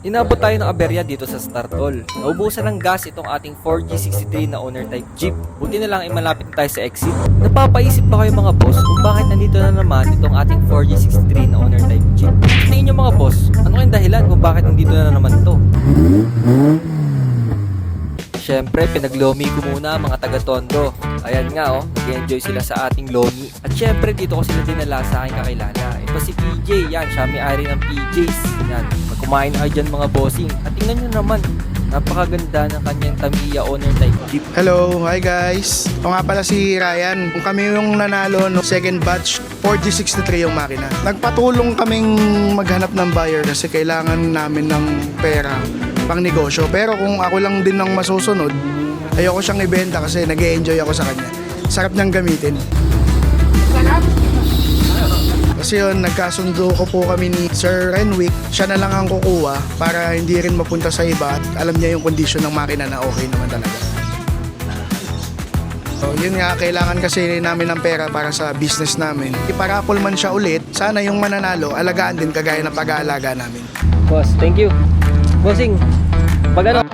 Inabot tayo ng aberya dito sa Startol. Naubusan ng gas itong ating 4G63 na owner type Jeep. Buti na lang ay malapit na tayo sa exit. Napapaisip ba kayo mga boss kung bakit nandito na naman itong ating 4G63 na owner type Jeep? Tingin nyo mga boss, ano kayong dahilan kung bakit nandito na naman to? Siyempre, pinaglomi ko muna mga taga-Tondo. Ayan nga nag-enjoy sila sa ating lomi. At siyempre, dito ko sila dinala sa aking kakilala. Ito si PJ, yan, siya may-ari ng PJs. Yan, magkumain na kayo dyan mga bossing. At tingnan nyo naman, napakaganda ng kanyang Tamiya owner type Jeep. Hello, hi guys. Ako nga pala si Ryan. Kung kami yung nanalo no second batch, 4G63 yung makina. Nagpatulong kaming maghanap ng buyer kasi kailangan namin ng pera pang negosyo. Pero kung ako lang din ang masusunod, ayoko siyang ibenta kasi nag-e-enjoy ako sa kanya. Sarap niyang gamitin. Kasi yun, nagkasundo ko po kami ni Sir Renwick. Siya na lang ang kukuha para hindi rin mapunta sa iba at alam niya yung kondisyon ng makina na okay naman talaga. So yun nga, kailangan kasi namin ng pera para sa business namin. Iparapol man siya ulit, sana yung mananalo, alagaan din kagaya ng pag-aalaga namin. Boss, thank you. Bossing, pag ano,